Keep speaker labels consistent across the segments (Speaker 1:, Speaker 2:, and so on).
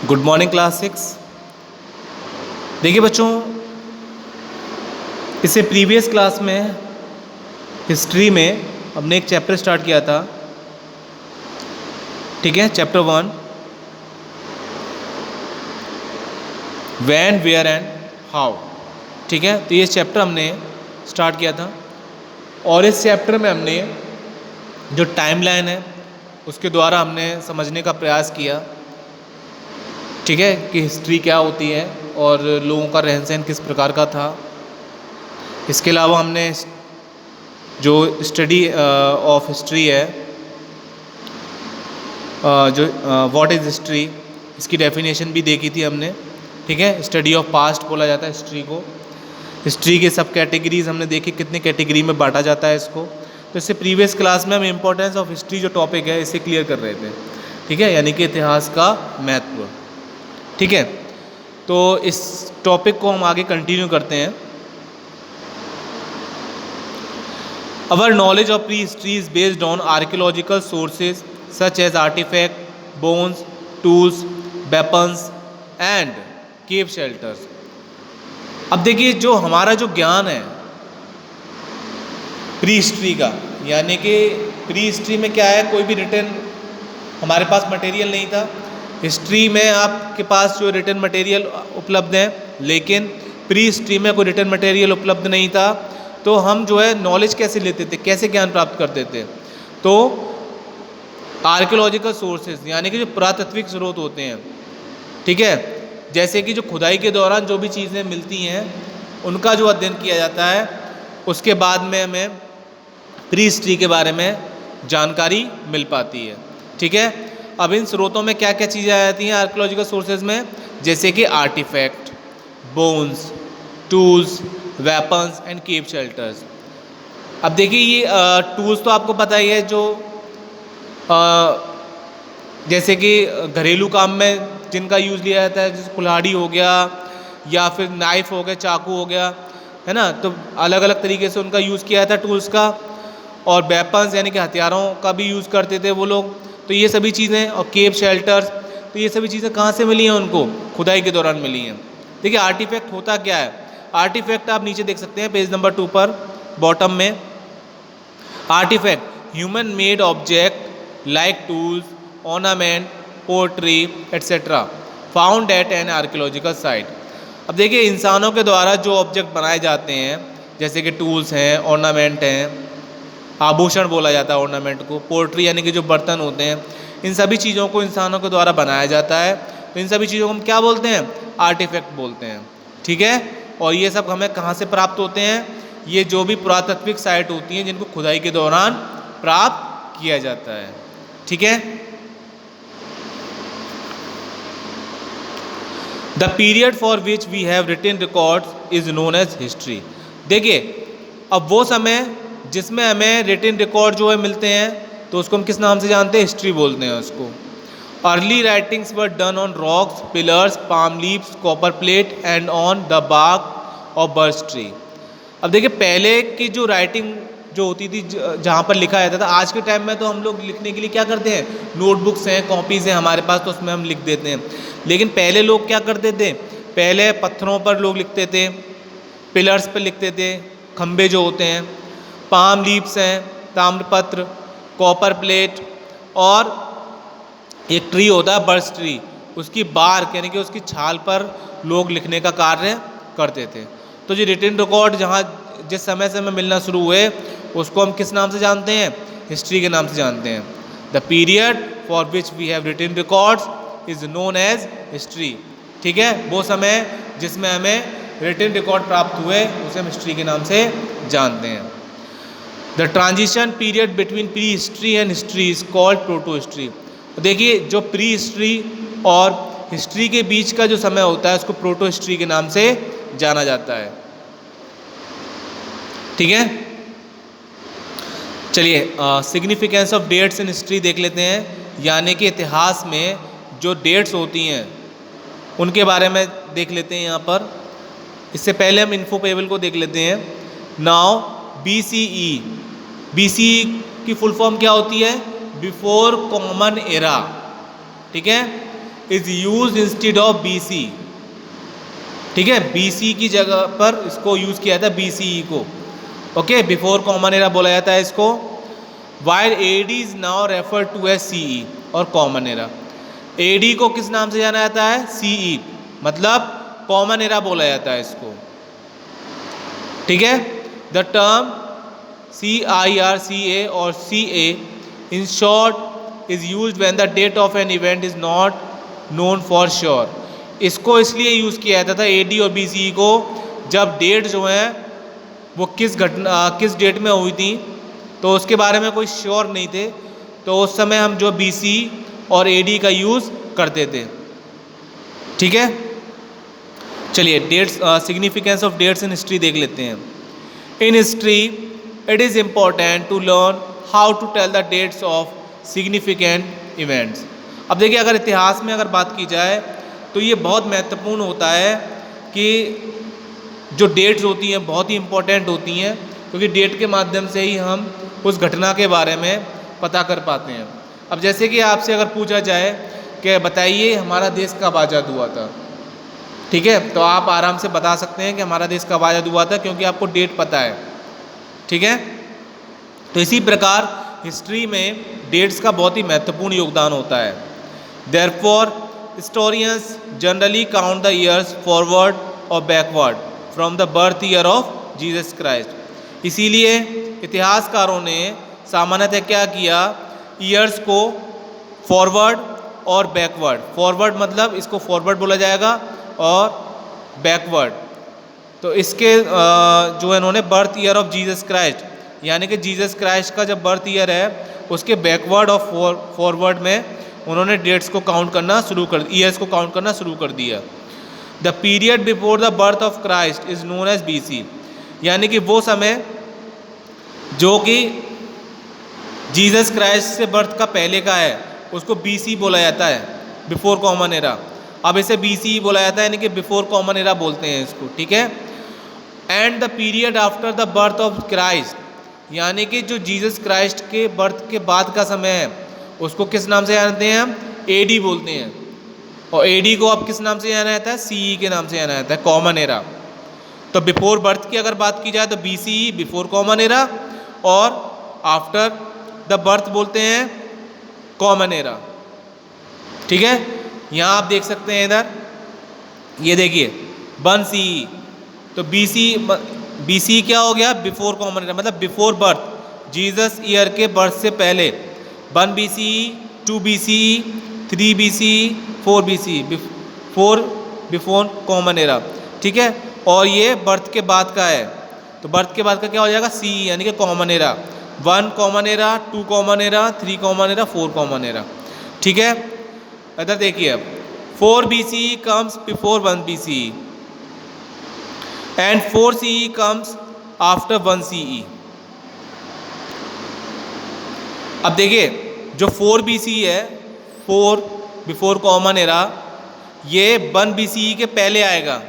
Speaker 1: Good morning class 6। देखिए बच्चों, इससे प्रीवियस क्लास में हिस्ट्री में हमने एक चैप्टर स्टार्ट किया था, ठीक है, chapter 1 when where and how. ठीक है, तो ये चैप्टर हमने स्टार्ट किया था और इस चैप्टर में हमने जो टाइमलाइन है उसके द्वारा हमने समझने का प्रयास किया, ठीक है, कि हिस्ट्री क्या होती है और लोगों का रहन सहन किस प्रकार का था। इसके अलावा हमने जो स्टडी ऑफ हिस्ट्री है, जो व्हाट इज़ हिस्ट्री, इसकी डेफिनेशन भी देखी थी हमने, ठीक है। स्टडी ऑफ पास्ट बोला जाता है हिस्ट्री को। हिस्ट्री के सब कैटेगरीज हमने देखी, कितने कैटेगरी में बांटा जाता है इसको। तो इससे प्रीवियस क्लास में हम इम्पोर्टेंस ऑफ हिस्ट्री जो टॉपिक है इसे क्लियर कर रहे थे, ठीक है, यानी कि इतिहास का महत्व, ठीक है। तो इस टॉपिक को हम आगे कंटिन्यू करते हैं। Our knowledge of prehistory is based on archaeological sources such as artefact, bones, tools, weapons and cave shelters. अब देखिए, जो हमारा जो ज्ञान है प्री हिस्ट्री का, यानी कि प्री हिस्ट्री में क्या है, कोई भी रिटन हमारे पास मटेरियल नहीं था। हिस्ट्री में आपके पास जो रिटन मटेरियल उपलब्ध है, लेकिन प्री हिस्ट्री में कोई रिटन मटेरियल उपलब्ध नहीं था। तो हम जो है नॉलेज कैसे लेते थे, कैसे ज्ञान प्राप्त करते थे? तो आर्कियोलॉजिकल सोर्सेज यानी कि जो पुरातात्विक स्रोत होते हैं, ठीक है, जैसे कि जो खुदाई के दौरान जो भी चीज़ें मिलती हैं उनका जो अध्ययन किया जाता है, उसके बाद में हमें प्री हिस्ट्री के बारे में जानकारी मिल पाती है, ठीक है। अब इन स्रोतों में क्या क्या चीज़ें आ जाती हैं आर्कियोलॉजिकल सोर्सेज में, जैसे कि artefact, bones, tools, weapons and cave shelters. अब देखिए, ये टूल्स तो आपको पता ही है, जो जैसे कि घरेलू काम में जिनका यूज़ लिया जाता है, जैसे कुल्हाड़ी हो गया या फिर नाइफ हो गया, चाकू हो गया, है ना। तो अलग अलग तरीके से उनका यूज़ किया जाता है टूल्स का। और वेपन्स यानी कि हथियारों का भी यूज़ करते थे वो लोग। तो ये सभी चीज़ें, और केव शेल्टर्स, तो ये सभी चीज़ें कहाँ से मिली हैं उनको? खुदाई के दौरान मिली हैं। देखिए, आर्टिफैक्ट होता क्या है? आर्टिफैक्ट आप नीचे देख सकते हैं पेज नंबर 2 पर बॉटम में। Artefact human made object like tools, ornament, pottery etcetera found at an archaeological site. अब देखिए, इंसानों के द्वारा जो ऑब्जेक्ट बनाए जाते हैं, जैसे कि टूल्स हैं, ऑर्नामेंट हैं, आभूषण बोला जाता है ऑर्नामेंट को, पोट्री यानी कि जो बर्तन होते हैं, इन सभी चीज़ों को इंसानों के द्वारा बनाया जाता है। तो इन सभी चीज़ों को हम क्या बोलते हैं? आर्टिफैक्ट बोलते हैं, ठीक है। और ये सब हमें कहाँ से प्राप्त होते हैं? ये जो भी पुरातात्विक साइट होती हैं जिनको खुदाई के दौरान प्राप्त किया जाता है, ठीक है। The period for which we have written records is known as history. देखिए, अब वो समय जिसमें हमें रिटन रिकॉर्ड जो है मिलते हैं, तो उसको हम किस नाम से जानते हैं? हिस्ट्री बोलते हैं उसको। Early writings were done on rocks, pillars, palm leaves, copper plate and on the bark of birch tree. अब देखिए, पहले की जो राइटिंग जो होती थी, जहाँ पर लिखा जाता था, आज के टाइम में तो हम लोग लिखने के लिए क्या करते हैं? नोटबुक्स हैं, कॉपीज़ हैं हमारे पास, तो उसमें हम लिख देते हैं। लेकिन पहले लोग क्या करते थे? पहले पत्थरों पर लोग लिखते थे, पिलर्स पर लिखते थे, खंबे जो होते हैं, पाम लीव्स हैं, ताम्रपत्र, कॉपर प्लेट, और एक ट्री होता है बर्च ट्री, उसकी बार्क यानी कि उसकी छाल पर लोग लिखने का कार्य करते थे। तो जो रिटन रिकॉर्ड जहाँ जिस समय से हमें मिलना शुरू हुए, उसको हम किस नाम से जानते हैं? हिस्ट्री के नाम से जानते हैं। The period for which we have written records is known as history, ठीक है। वो समय जिसमें हमें रिटन रिकॉर्ड प्राप्त हुए उसे हम हिस्ट्री के नाम से जानते हैं। The transition period between pre history and history is called proto history. देखिए, जो प्री हिस्ट्री और हिस्ट्री के बीच का जो समय होता है उसको प्रोटो हिस्ट्री के नाम से जाना जाता है, ठीक है। चलिए, significance of dates in history देख लेते हैं, यानी कि इतिहास में जो डेट्स होती हैं उनके बारे में देख लेते हैं यहाँ पर। इससे पहले हम इन्फो टेबल को देख लेते हैं। नाउ BCE, BCE की फुल फॉर्म क्या होती है? बिफोर कॉमन एरा, ठीक है। Is use instead of BC। ठीक है, BC की जगह पर इसको यूज किया था, BCE को। ओके, बिफोर कॉमन एरा बोला जाता है इसको। While AD is now refer to as CE और कॉमन एरा। AD को किस नाम से जाना जाता है? CE, मतलब कॉमन एरा बोला जाता है इसको। ठीक है, द टर्म CIRCA और CA in short is used when the date of an event is not known for sure. इसको इसलिए यूज़ किया जाता था AD और BCE को, जब डेट जो है वो किस डेट में हुई थी तो उसके बारे में कोई श्योर नहीं थे, तो उस समय हम जो BC और AD का यूज़ करते थे। ठीक है, चलिए dates, significance of dates in history देख लेते हैं। In history it is important to learn how to tell the dates of significant events. अब देखिए, अगर इतिहास में अगर बात की जाए तो ये बहुत महत्वपूर्ण होता है कि जो डेट्स होती हैं बहुत ही इम्पोर्टेंट होती हैं, क्योंकि डेट के माध्यम से ही हम उस घटना के बारे में पता कर पाते हैं। अब जैसे कि आपसे अगर पूछा जाए कि बताइए हमारा देश कब आज़ाद हुआ था, ठीक है, तो आप आराम से बता सकते हैं कि हमारा देश कब आज़ाद हुआ था, क्योंकि आपको डेट पता है। ठीक है, तो इसी प्रकार हिस्ट्री में डेट्स का बहुत ही महत्वपूर्ण योगदान होता है। Therefore historians generally count the years forward और backward from the birth year of Jesus Christ. इसीलिए इतिहासकारों ने सामान्यतः क्या किया, ईयर्स को फॉरवर्ड और बैकवर्ड, फॉरवर्ड मतलब इसको फॉरवर्ड बोला जाएगा और बैकवर्ड, तो इसके जो इन्होंने birth year of Jesus Christ, यानी कि जीसस क्राइस्ट का जब बर्थ ईयर है उसके बैकवर्ड और फॉरवर्ड में उन्होंने डेट्स को काउंट करना शुरू कर, ईयर्स को काउंट करना शुरू कर दिया। The period before the birth of Christ is known as BC, यानी कि वो समय जो कि जीसस क्राइस्ट से बर्थ का पहले का है उसको BC बोला जाता है, बिफोर कॉमन एरा। अब इसे BCE बोला जाता है, यानी कि बिफोर कॉमन एरा बोलते हैं इसको। ठीक है, and the period after the birth of Christ, यानी कि जो जीसस क्राइस्ट के बर्थ के बाद का समय है उसको किस नाम से जानते हैं हम? AD बोलते हैं। और AD को अब किस नाम से जाना जाता है? CE के नाम से जाना जाता है, कॉमन एरा। तो बिफोर बर्थ की अगर बात की जाए तो BCE, बिफोर कॉमन एरा, और आफ्टर द बर्थ बोलते हैं कॉमन एरा। ठीक है, यहाँ आप देख सकते हैं इधर, ये देखिए 1 CE, तो BC क्या हो गया? बिफोर कॉमन एरा, मतलब बिफोर बर्थ, जीसस ईयर के बर्थ से पहले। 1 BCE, 2 BCE, 3 BCE, 4 BCE, 4 before common era. ठीक है, और ये बर्थ के बाद का है, तो बर्थ के बाद का क्या हो जाएगा? CE, यानी कि common era. 1 common era, 2 common era, 3 common era, 4 common era. ठीक है, इधर देखिए अब 4 BCE comes before 1 BCE and 4 CE comes after 1 CE। अब देखिए जो 4 BCE है, 4 बिफोर कॉमन एरा, ये 1 BCE के पहले आएगा।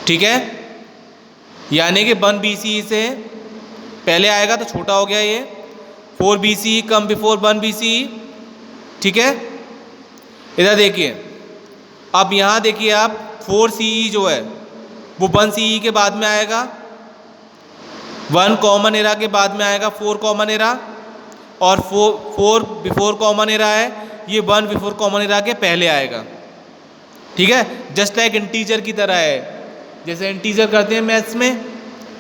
Speaker 1: ठीक है, यानी कि 1 BCE से पहले आएगा तो छोटा हो गया ये। 4 BCE कम बिफोर 1 BCE। ठीक है, इधर देखिए, अब यहाँ देखिए आप 4 CE जो है वो 1 CE के बाद में आएगा, 1 कॉमन एरा के बाद में आएगा 4 कॉमन एरा, और 4 बिफोर कॉमन एरा है, ये 1 बिफोर कॉमन एरा के पहले आएगा। ठीक है, जस्ट लाइक इंटीजर की तरह है, जैसे इंटीजर करते हैं मैथ्स में,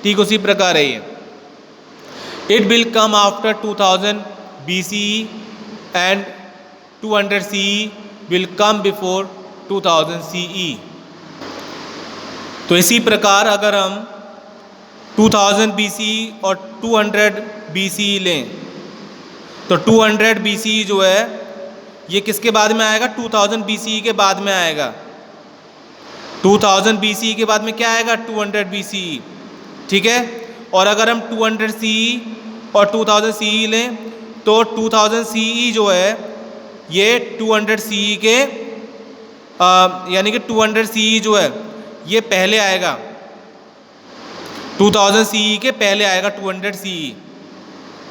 Speaker 1: ठीक उसी प्रकार है ये। It will come after 2000 BCE and 200 CE will come before 2000 CE। तो इसी प्रकार अगर हम 2000 BCE और 200 BCE लें तो 200 BCE जो है ये किसके बाद में आएगा? 2000 BCE के बाद में आएगा। 2000 BCE के बाद में क्या आएगा? 200 BCE। ठीक है, और अगर हम 200 CE और 2000 CE लें तो 2000 CE जो है ये 200 CE के यानी कि 200 CE जो है ये पहले आएगा, 2000 CE के पहले आएगा 200 CE,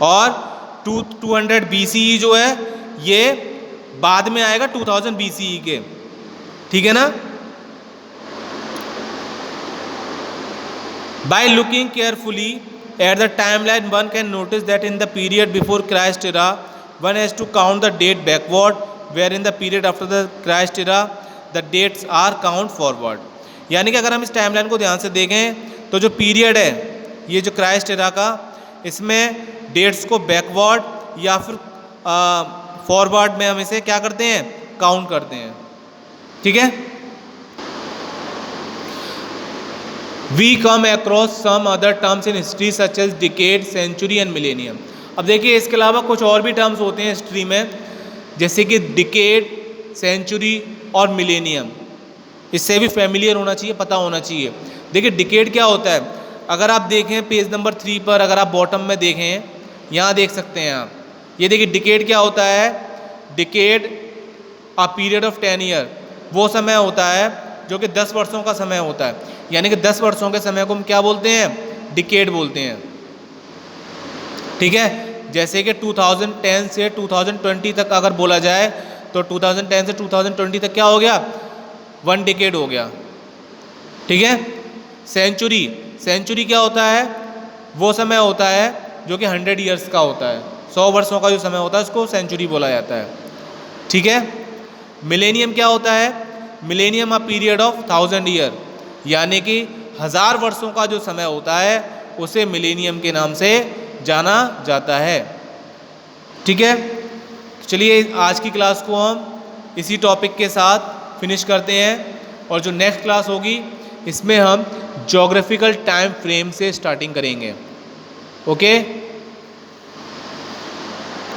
Speaker 1: और 200 BCE जो है ये बाद में आएगा 2000 BCE के, ठीक है ना। By looking carefully at the timeline, one can notice that in the period before Christ era, one has to count the date backward, where in the period after the Christ era, the dates are count forward. यानी कि अगर हम इस timeline को ध्यान से देखें तो जो पीरियड है ये जो क्राइस्ट एरा का, इसमें डेट्स को बैकवर्ड या फिर फॉरवर्ड में हम इसे क्या करते हैं, काउंट करते हैं, ठीक है। We come across some other terms in history such as decade, century and millennium. अब देखिए इसके अलावा कुछ और भी टर्म्स होते हैं हिस्ट्री में, जैसे कि डिकेड, सेंचुरी और मिलेनियम। इससे भी फैमिलियर होना चाहिए, पता होना चाहिए। देखिए डिकेड क्या होता है, अगर आप देखें पेज नंबर 3 पर, अगर आप बॉटम में देखें, यहाँ देख सकते हैं आप, ये देखिए डिकेड क्या होता है, decade a period of 10 year, वो समय होता है जो कि 10 वर्षों का समय होता है। यानी कि 10 वर्षों के समय को हम क्या बोलते हैं, डिकेड बोलते हैं, ठीक है। जैसे कि 2010 से 2020 तक अगर बोला जाए तो 2010 से 2020 तक क्या हो गया, 1 डिकेड हो गया, ठीक है। सेंचुरी, सेंचुरी क्या होता है, वो समय होता है जो कि 100 ईयर्स का होता है, 100 वर्षों का जो समय होता है उसको सेंचुरी बोला जाता है, ठीक है। मिलेनियम क्या होता है, millennium a period of 1000 year, यानी कि 1000 वर्षों का जो समय होता है उसे मिलेनियम के नाम से जाना जाता है, ठीक है। चलिए आज की क्लास को हम इसी टॉपिक के साथ फिनिश करते हैं, और जो नेक्स्ट क्लास होगी इसमें हम ज्योग्राफिकल टाइम फ्रेम से स्टार्टिंग करेंगे, ओके।